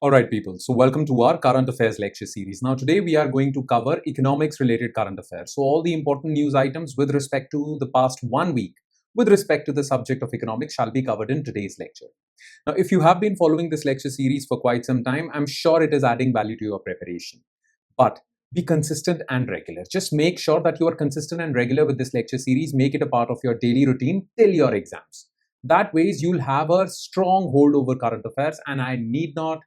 Alright people, so welcome to our current affairs lecture series. Now today we are going to cover economics related current affairs. So all the important news items with respect to the past 1 week with respect to the subject of economics shall be covered in today's lecture. Now if you have been following this lecture series for quite some time, I'm sure it is adding value to your preparation. But be consistent and regular. Just make sure that you are consistent and regular with this lecture series. Make it a part of your daily routine till your exams. That ways you'll have a strong hold over current affairs, and I need not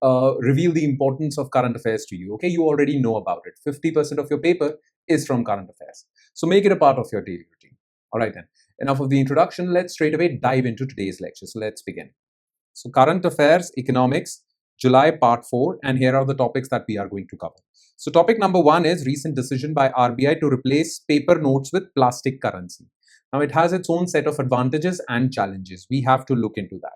reveal the importance of current affairs to you. Okay, you already know about it. 50% of your paper is from current affairs. So make it a part of your daily routine. All right then, enough of the introduction. Let's straight away dive into today's lecture. So let's begin. So current affairs, economics, July part 4, and here are the topics that we are going to cover. So topic number 1 is recent decision by RBI to replace paper notes with plastic currency. Now it has its own set of advantages and challenges. We have to look into that.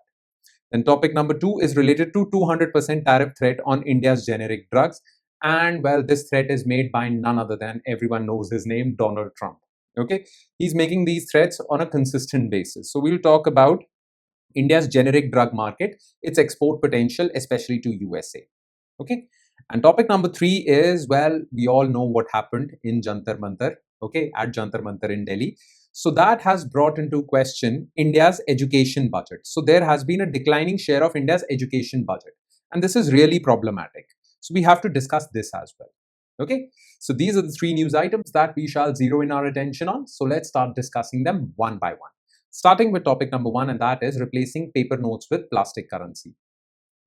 Then topic number 2 is related to 200% tariff threat on India's generic drugs. And well, this threat is made by none other than, everyone knows his name, Donald Trump. Okay, he's making these threats on a consistent basis. So we'll talk about India's generic drug market, its export potential, especially to USA. Okay, and topic number 3 is, well, we all know what happened in Jantar Mantar, okay, at Jantar Mantar in Delhi. So that has brought into question India's education budget. So there has been a declining share of India's education budget, and this is really problematic. So we have to discuss this as well. Okay, so these are the 3 news items that we shall zero in our attention on. So let's start discussing them one by one. Starting with topic number 1, and that is replacing paper notes with plastic currency.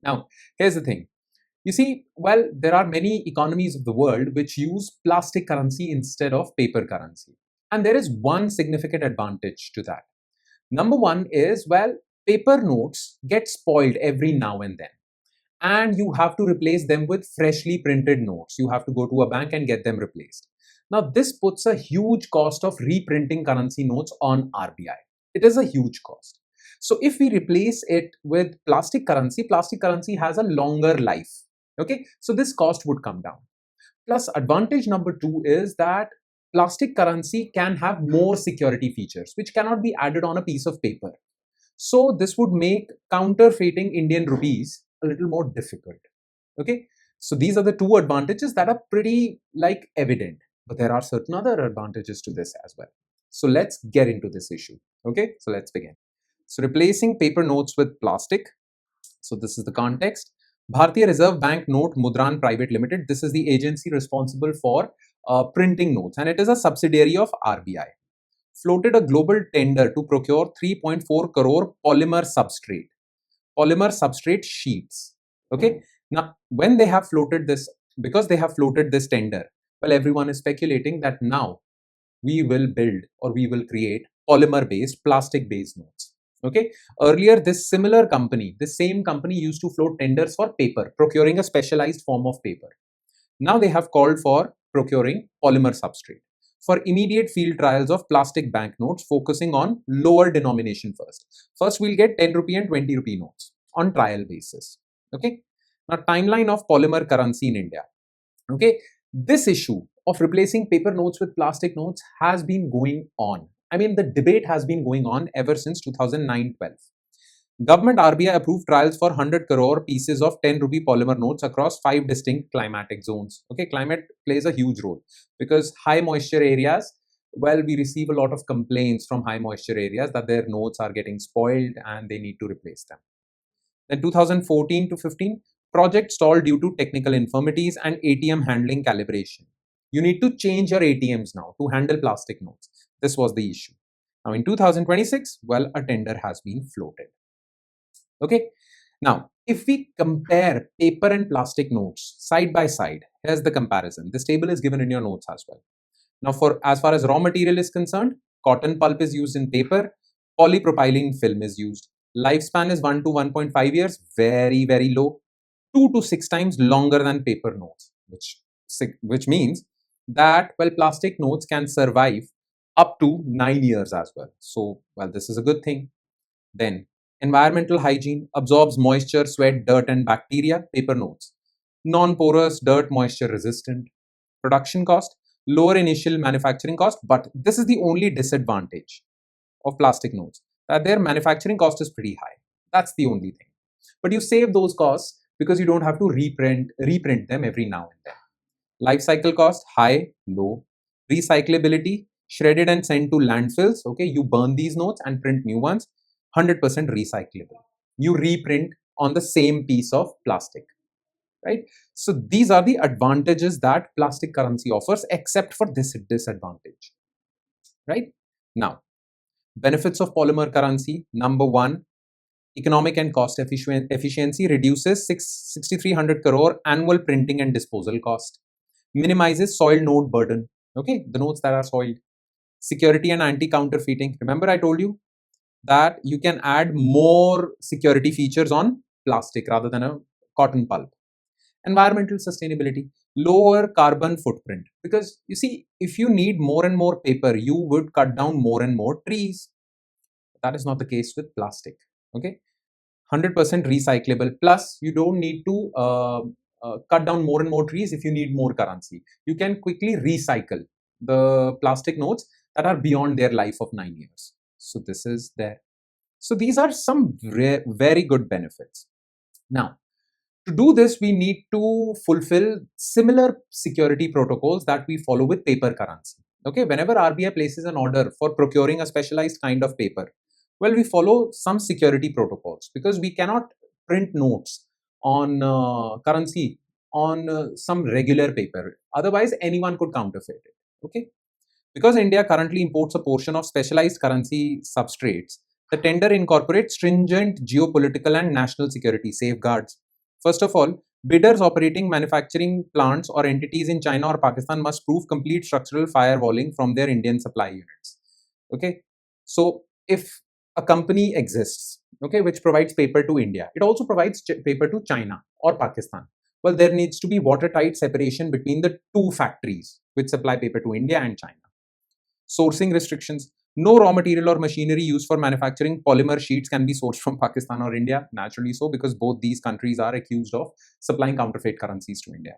Now, here's the thing. You see, well, there are many economies of the world which use plastic currency instead of paper currency. And there is one significant advantage to that. Number 1 is, well, paper notes get spoiled every now and then. And you have to replace them with freshly printed notes. You have to go to a bank and get them replaced. Now, this puts a huge cost of reprinting currency notes on RBI. It is a huge cost. So if we replace it with plastic currency has a longer life. Okay, so this cost would come down. Plus, advantage number 2 is that plastic currency can have more security features which cannot be added on a piece of paper. So this would make counterfeiting Indian rupees a little more difficult. Okay, so these are the 2 advantages that are pretty evident, but there are certain other advantages to this as well. So let's get into this issue. Okay, so let's begin. So replacing paper notes with plastic. So this is the context. Bharatiya Reserve Bank Note Mudran Private Limited. This is the agency responsible for printing notes, and it is a subsidiary of RBI. Floated a global tender to procure 3.4 crore polymer substrate sheets. Okay. Now, when they have floated this, because they have floated this tender, well, everyone is speculating that now we will build or we will create polymer-based, plastic-based notes. Okay. Earlier, this same company used to float tenders for paper, procuring a specialized form of paper. Now they have called for procuring polymer substrate for immediate field trials of plastic banknotes, focusing on lower denomination first. First, we'll get 10 rupee and 20 rupee notes on trial basis. Okay. Now, timeline of polymer currency in India. Okay. This issue of replacing paper notes with plastic notes has been going on. I mean, the debate has been going on ever since 2009-12. Government RBI approved trials for 100 crore pieces of 10 rupee polymer notes across 5 distinct climatic zones. Okay, climate plays a huge role because high moisture areas, well, we receive a lot of complaints from high moisture areas that their notes are getting spoiled and they need to replace them. Then 2014 to 15, project stalled due to technical infirmities and ATM handling calibration. You need to change your ATMs now to handle plastic notes. This was the issue. Now in 2026, well, a tender has been floated. Okay. Now, if we compare paper and plastic notes side by side, here's the comparison. This table is given in your notes as well. Now, as far as raw material is concerned, cotton pulp is used in paper, polypropylene film is used. Lifespan is 1 to 1.5 years, very, very low, 2 to 6 times longer than paper notes, which means that, well, plastic notes can survive up to 9 years as well. So, well, this is a good thing. Then, environmental hygiene, absorbs moisture, sweat, dirt and bacteria, paper notes. Non-porous, dirt, moisture resistant. Production cost, lower initial manufacturing cost, but this is the only disadvantage of plastic notes, that their manufacturing cost is pretty high. That's the only thing. But you save those costs because you don't have to reprint them every now and then. Life cycle cost, high, low. Recyclability, shredded and sent to landfills. Okay, you burn these notes and print new ones. 100% recyclable. You reprint on the same piece of plastic, right? So these are the advantages that plastic currency offers, except for this disadvantage, right? Now, benefits of polymer currency. Number one, economic and cost efficiency, reduces 6,300 crore annual printing and disposal cost, minimizes soil node burden, okay, the notes that are soiled. Security and anti-counterfeiting. Remember I told you that you can add more security features on plastic rather than a cotton pulp. Environmental sustainability, lower carbon footprint, because you see, if you need more and more paper, you would cut down more and more trees. That is not the case with plastic, okay. 100% recyclable, plus you don't need to cut down more and more trees if you need more currency. You can quickly recycle the plastic notes that are beyond their life of 9 years. So this is there. So these are some very good benefits. Now, to do this, we need to fulfill similar security protocols that we follow with paper currency. Okay, whenever RBI places an order for procuring a specialized kind of paper, well, we follow some security protocols, because we cannot print notes on currency on some regular paper. Otherwise, anyone could counterfeit it. Okay, because India currently imports a portion of specialized currency substrates, the tender incorporates stringent geopolitical and national security safeguards. First of all, bidders operating manufacturing plants or entities in China or Pakistan must prove complete structural firewalling from their Indian supply units. Okay, so if a company exists, okay, which provides paper to India, it also provides paper to China or Pakistan. Well, there needs to be watertight separation between the two factories which supply paper to India and China. Sourcing restrictions. No raw material or machinery used for manufacturing polymer sheets can be sourced from Pakistan or India. Naturally so, because both these countries are accused of supplying counterfeit currencies to India.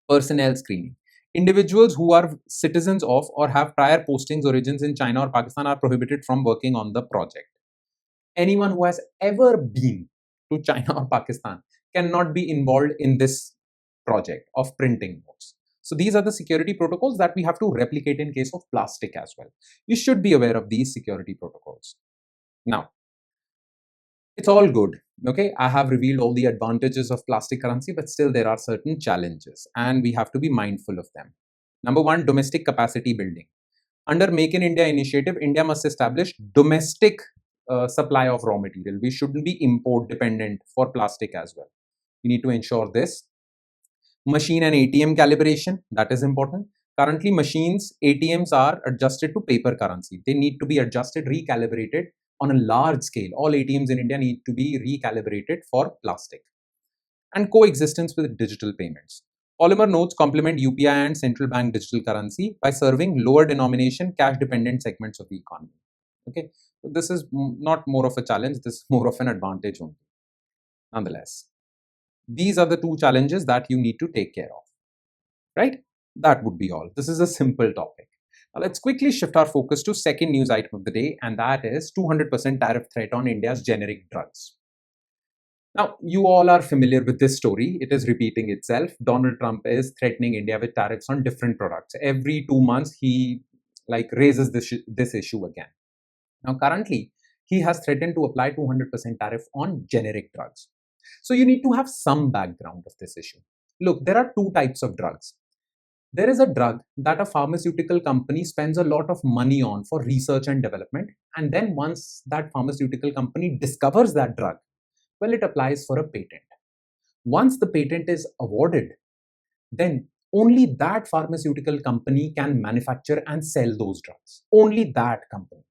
Personnel screening. Individuals who are citizens of or have prior postings origins in China or Pakistan are prohibited from working on the project. Anyone who has ever been to China or Pakistan cannot be involved in this project of printing notes. So these are the security protocols that we have to replicate in case of plastic as well. You should be aware of these security protocols. Now, it's all good. Okay, I have revealed all the advantages of plastic currency, but still there are certain challenges and we have to be mindful of them. Number one, domestic capacity building. Under Make in India initiative, India must establish domestic supply of raw material. We shouldn't be import dependent for plastic as well. We need to ensure this. Machine and ATM calibration, that is important. Currently, machines, ATMs are adjusted to paper currency. They need to be adjusted, recalibrated on a large scale. All ATMs in India need to be recalibrated for plastic. And coexistence with digital payments. Polymer notes complement UPI and central bank digital currency by serving lower denomination cash dependent segments of the economy. Okay, so this is not more of a challenge, this is more of an advantage only. Nonetheless, these are the two challenges that you need to take care of, right? That would be all. This is a simple topic. Now let's quickly shift our focus to second news item of the day, and that is 200% tariff threat on India's generic drugs. Now, you all are familiar with this story. It is repeating itself. Donald Trump is threatening India with tariffs on different products. Every 2 months, he raises this issue again. Now, currently, he has threatened to apply 200% tariff on generic drugs. So you need to have some background of this issue. Look, there are two types of drugs. There is a drug that a pharmaceutical company spends a lot of money on for research and development. And then once that pharmaceutical company discovers that drug, well, it applies for a patent. Once the patent is awarded, then only that pharmaceutical company can manufacture and sell those drugs. Only that company.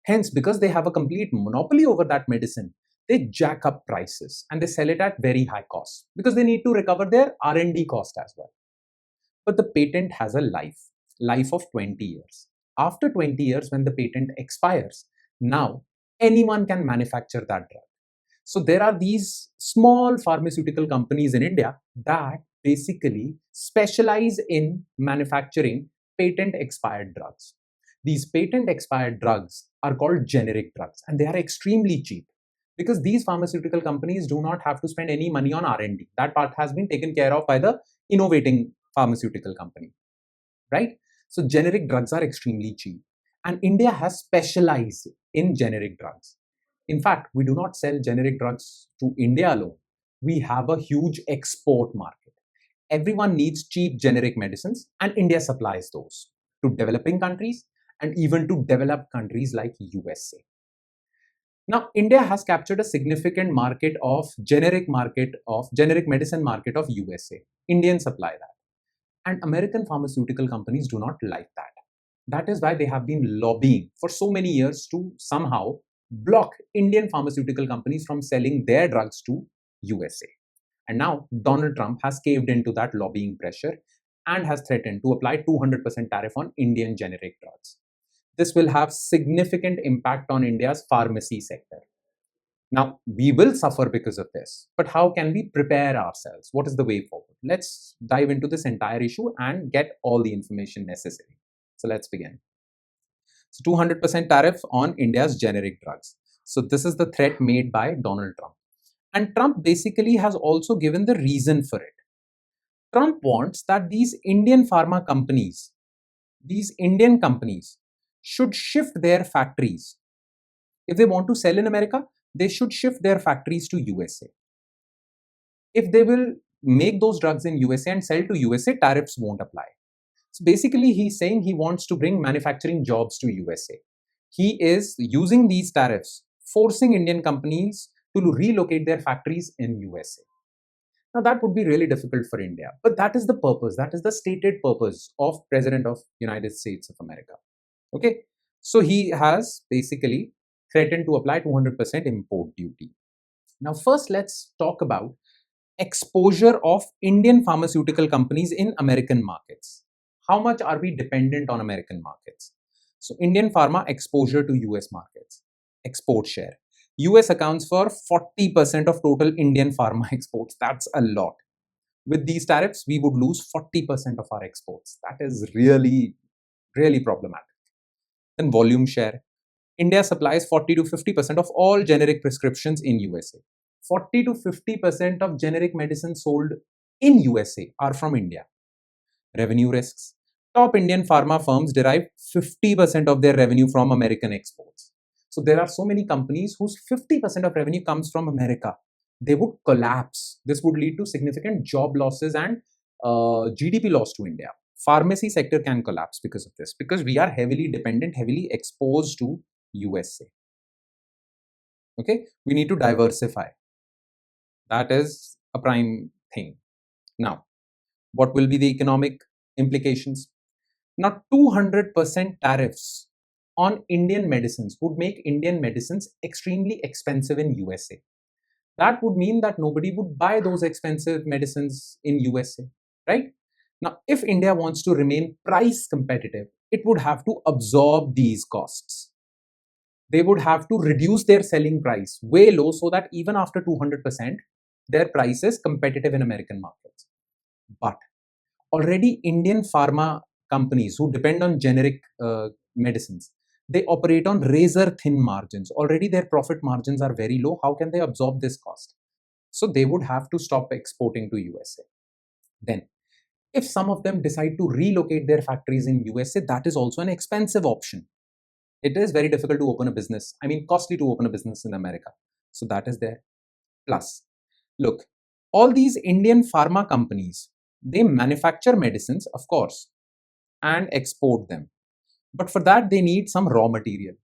Hence, because they have a complete monopoly over that medicine, they jack up prices and they sell it at very high costs because they need to recover their R&D cost as well. But the patent has a life of 20 years. After 20 years, when the patent expires, now anyone can manufacture that drug. So there are these small pharmaceutical companies in India that basically specialize in manufacturing patent expired drugs. These patent expired drugs are called generic drugs and they are extremely cheap because these pharmaceutical companies do not have to spend any money on R&D. That part has been taken care of by the innovating pharmaceutical company, right? So generic drugs are extremely cheap, and India has specialized in generic drugs. In fact, we do not sell generic drugs to India alone. We have a huge export market. Everyone needs cheap generic medicines, and India supplies those to developing countries and even to developed countries like USA. Now, India has captured a significant generic medicine market of USA. Indians supply that. And American pharmaceutical companies do not like that. That is why they have been lobbying for so many years to somehow block Indian pharmaceutical companies from selling their drugs to USA. And now Donald Trump has caved into that lobbying pressure and has threatened to apply 200% tariff on Indian generic drugs. This will have significant impact on India's pharmacy sector. Now, we will suffer because of this, but how can we prepare ourselves? What is the way forward? Let's dive into this entire issue and get all the information necessary. So let's begin. So 200% tariff on India's generic drugs. So this is the threat made by Donald Trump. And Trump basically has also given the reason for it. Trump wants that these Indian pharma companies, these Indian companies should shift their factories. If they want to sell in America, they should shift their factories to USA. If they will make those drugs in USA and sell to USA, tariffs won't apply. So basically, he's saying he wants to bring manufacturing jobs to USA. He is using these tariffs, forcing Indian companies to relocate their factories in USA. Now, that would be really difficult for India, but that is the purpose, that is the stated purpose of President of United States of America. Okay, so he has basically threatened to apply 200% import duty. Now, first, let's talk about exposure of Indian pharmaceutical companies in American markets. How much are we dependent on American markets? So, Indian pharma exposure to US markets, export share. US accounts for 40% of total Indian pharma exports. That's a lot. With these tariffs, we would lose 40% of our exports. That is really, really problematic. Then volume share. India supplies 40 to 50% of all generic prescriptions in USA. 40 to 50% of generic medicines sold in USA are from India. Revenue risks. Top Indian pharma firms derive 50% of their revenue from American exports. So there are so many companies whose 50% of revenue comes from America. They would collapse. This would lead to significant job losses and GDP loss to India. Pharmacy sector can collapse because of this, because we are heavily dependent, heavily exposed to USA. Okay, we need to diversify. That is a prime thing. Now, what will be the economic implications? Now, 200% tariffs on Indian medicines would make Indian medicines extremely expensive in USA. That would mean that nobody would buy those expensive medicines in USA, right? Now, if India wants to remain price competitive, it would have to absorb these costs. They would have to reduce their selling price way low so that even after 200%, their price is competitive in American markets. But already Indian pharma companies who depend on generic medicines, they operate on razor thin margins. Already their profit margins are very low. How can they absorb this cost? So they would have to stop exporting to USA. Then, if some of them decide to relocate their factories in USA, that is also an expensive option. It is very difficult to open a business. I mean, costly to open a business in America. So that is there. Plus, look, all these Indian pharma companies, they manufacture medicines, of course, and export them. But for that, they need some raw material.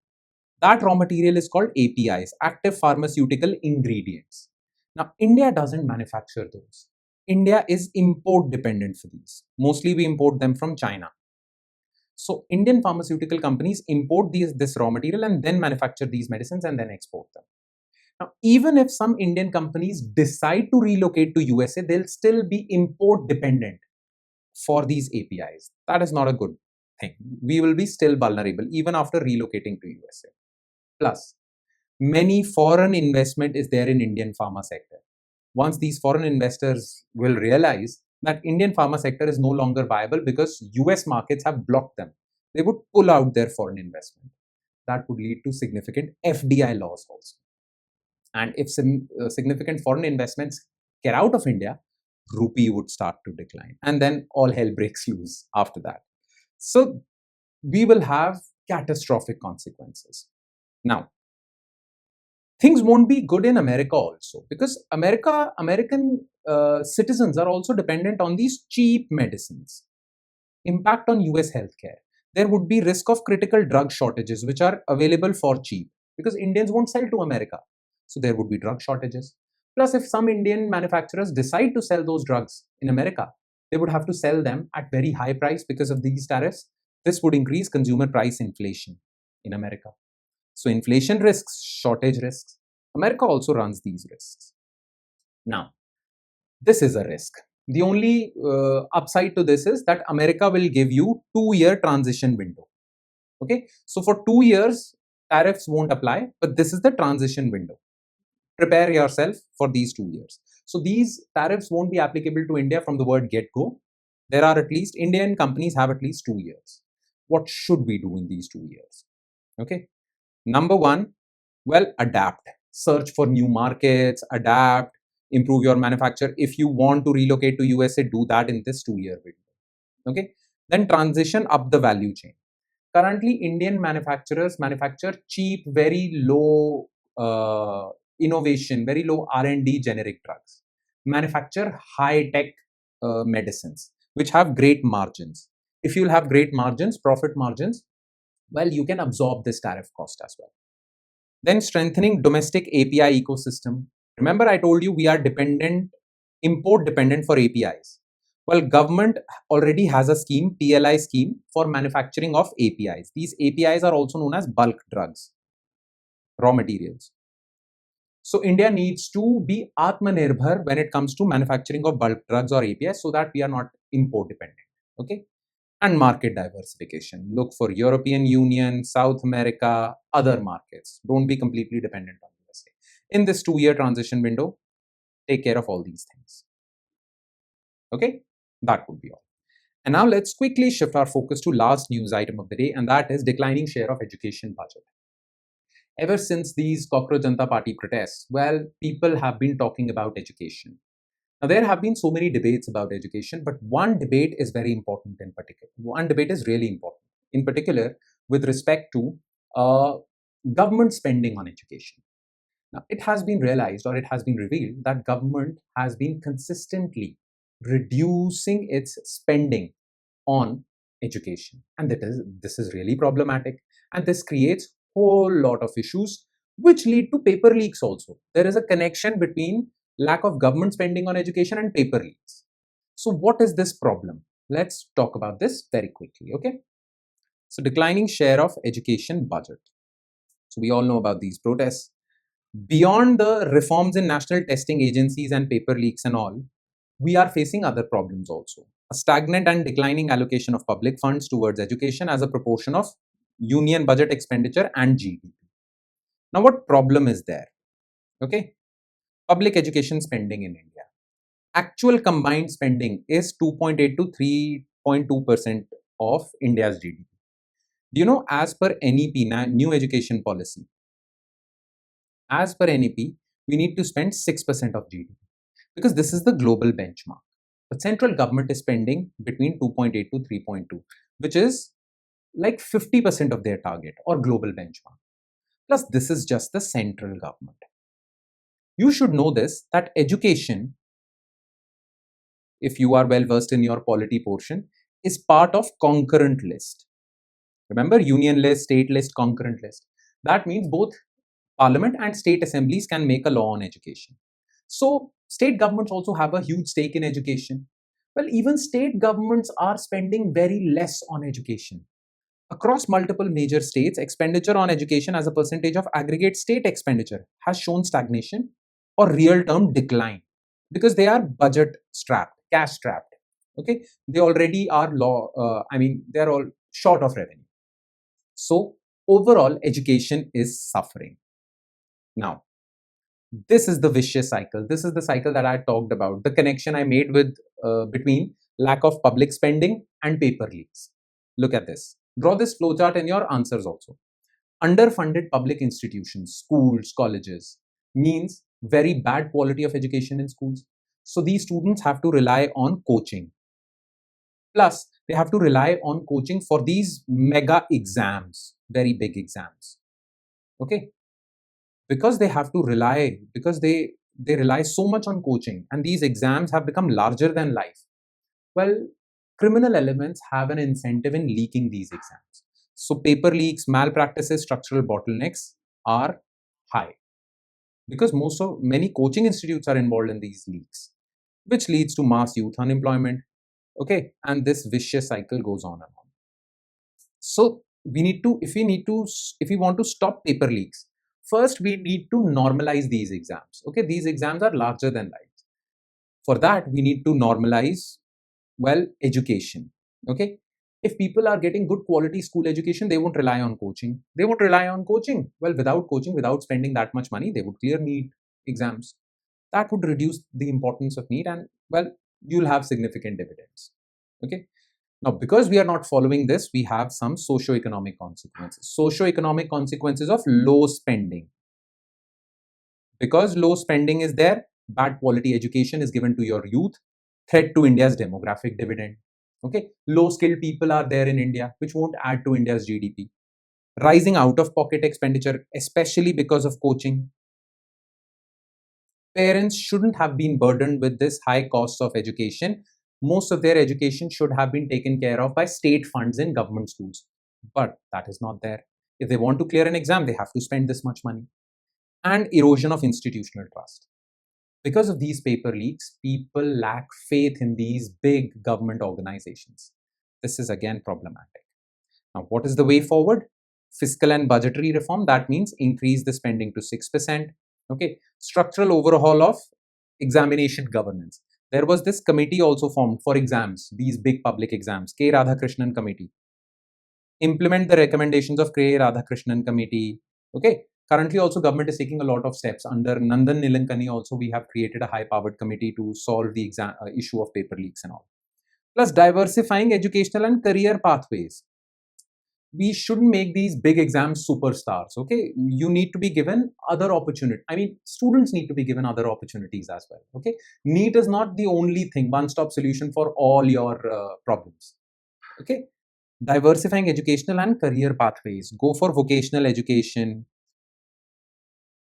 That raw material is called APIs, active pharmaceutical ingredients. Now, India doesn't manufacture those. India is import dependent for these. Mostly we import them from China. So Indian pharmaceutical companies import this raw material and then manufacture these medicines and then export them. Now, even if some Indian companies decide to relocate to USA, they'll still be import dependent for these APIs. That is not a good thing. We will be still vulnerable even after relocating to USA. Plus, many foreign investment is there in Indian pharma sector. Once these foreign investors will realize that Indian pharma sector is no longer viable because US markets have blocked them, they would pull out their foreign investment. That would lead to significant FDI loss also. And if some significant foreign investments get out of India, rupee would start to decline, and then all hell breaks loose after that. So we will have catastrophic consequences. Now, things won't be good in America also, because American citizens are also dependent on these cheap medicines. Impact on US healthcare. There would be risk of critical drug shortages which are available for cheap, because Indians won't sell to America. So there would be drug shortages. Plus, if some Indian manufacturers decide to sell those drugs in America, they would have to sell them at very high price because of these tariffs. This would increase consumer price inflation in America. So inflation risks, shortage risks. America also runs these risks. Now, this is a risk. The only upside to this is that America will give you 2-year transition window. Okay, so for 2 years, tariffs won't apply, but this is the transition window. Prepare yourself for these 2 years. So these tariffs won't be applicable to India from the word get-go. There are at least, Indian companies have at least 2 years. What should we do in these 2 years? Okay, number one, well, adapt. Search for new markets, adapt, improve your manufacture. If you want to relocate to USA, do that in this 2-year window. Okay, then transition up the value chain. Currently, Indian manufacturers manufacture cheap, very low innovation, very low R&D generic drugs. Manufacture high-tech medicines, which have great margins. If you'll have great margins, profit margins, well, you can absorb this tariff cost as well. Then strengthening domestic API ecosystem. Remember, I told you we are dependent, import dependent for APIs. Well, government already has a scheme, PLI scheme, for manufacturing of APIs. These APIs are also known as bulk drugs, raw materials. So India needs to be Atmanirbhar when it comes to manufacturing of bulk drugs or APIs, so that we are not import dependent. Okay. And market diversification. Look for European Union, South America, other markets. Don't be completely dependent on USA. In this 2-year transition window, take care of all these things. Okay, that would be all. And now let's quickly shift our focus to last news item of the day, and that is declining share of education budget. Ever since these Cockroach Janata Party protests, well, people have been talking about education. Now, there have been so many debates about education, but one debate is very important in particular. One debate is really important, in particular, with respect to government spending on education. Now, it has been realized, or it has been revealed, that government has been consistently reducing its spending on education. And this is really problematic. And this creates a whole lot of issues, which lead to paper leaks also. There is a connection between lack of government spending on education and paper leaks. So what is this problem? Let's talk about this very quickly, okay? So declining share of education budget. So we all know about these protests. Beyond the reforms in national testing agencies and paper leaks and all, we are facing other problems also. A stagnant and declining allocation of public funds towards education as a proportion of union budget expenditure and GDP. Now, what problem is there? Okay. Public education spending in India. Actual combined spending is 2.8 to 3.2% of India's GDP. Do you know, as per NEP, new education policy, as per NEP, we need to spend 6% of GDP, because this is the global benchmark. The central government is spending between 2.8 to 3.2, which is like 50% of their target or global benchmark. Plus, this is just the central government. You should know this, that education, if you are well versed in your polity portion, is part of concurrent list. Remember, union list, state list, concurrent list. That means both parliament and state assemblies can make a law on education. So state governments also have a huge stake in education. Well, even state governments are spending very less on education. Across multiple major states, expenditure on education as a percentage of aggregate state expenditure has shown stagnation or real term decline, because they are budget strapped, cash strapped. Okay, they already are they are all short of revenue. So overall, education is suffering. Now, this is the vicious cycle. This is the cycle that I talked about, the connection I made with between lack of public spending and paper leaks. Look at this. Draw this flowchart in your answers also. Underfunded public institutions, schools, colleges. means very bad quality of education in schools. So these students have to rely on coaching. Plus, they have to rely on coaching for these mega exams, very big exams. Okay, because they have to rely, because they rely so much on coaching, and these exams have become larger than life. Well, criminal elements have an incentive in leaking these exams. So paper leaks, malpractices, structural bottlenecks are high because many coaching institutes are involved in these leaks, which leads to mass youth unemployment. Okay, and this vicious cycle goes on and on. So if we want to stop paper leaks, first we need to normalize these exams. Okay, these exams are larger than life. For that, we need to normalize, well, education. Okay, if people are getting good quality school education, they won't rely on coaching. They won't rely on coaching. Well, without coaching, without spending that much money, they would clear NEET exams. That would reduce the importance of NEET, and well, you'll have significant dividends. Okay. Now, because we are not following this, we have some socio-economic consequences. Socio-economic consequences of low spending. Because low spending is there, bad quality education is given to your youth, threat to India's demographic dividend. Okay, low skilled people are there in India, which won't add to India's GDP. Rising out of pocket expenditure, especially because of coaching. Parents shouldn't have been burdened with this high cost of education. Most of their education should have been taken care of by state funds in government schools. But that is not there. If they want to clear an exam, they have to spend this much money. And erosion of institutional trust. Because of these paper leaks, people lack faith in these big government organizations. This is again problematic. Now, what is the way forward? Fiscal and budgetary reform. That means increase the spending to 6%. Okay. Structural overhaul of examination governance. There was this committee also formed for exams, these big public exams, K. Radhakrishnan committee. Implement the recommendations of K. Radhakrishnan committee. Okay. Currently, also government is taking a lot of steps. Under Nandan Nilankani, also we have created a high-powered committee to solve the issue of paper leaks and all. Plus, diversifying educational and career pathways. We shouldn't make these big exams superstars. Okay, you need to be given other opportunities. I mean, students need to be given other opportunities as well. Okay, NEET is not the only thing, one-stop solution for all your problems. Okay, diversifying educational and career pathways. Go for vocational education.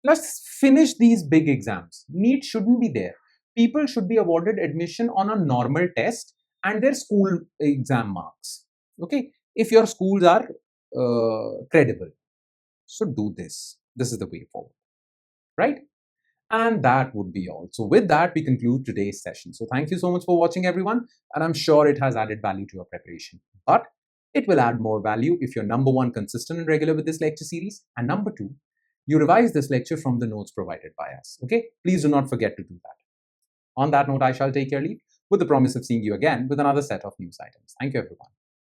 Let's finish these big exams. NEET shouldn't be there. People should be awarded admission on a normal test and their school exam marks. Okay, if your schools are credible. So do this. This is the way forward, right? And that would be all. So with that, we conclude today's session. So thank you so much for watching, everyone. And I'm sure it has added value to your preparation. But it will add more value if you're number one, consistent and regular with this lecture series. And number two, you revise this lecture from the notes provided by us. Okay? Please do not forget to do that. On that note, I shall take your leave with the promise of seeing you again with another set of news items. Thank you, everyone.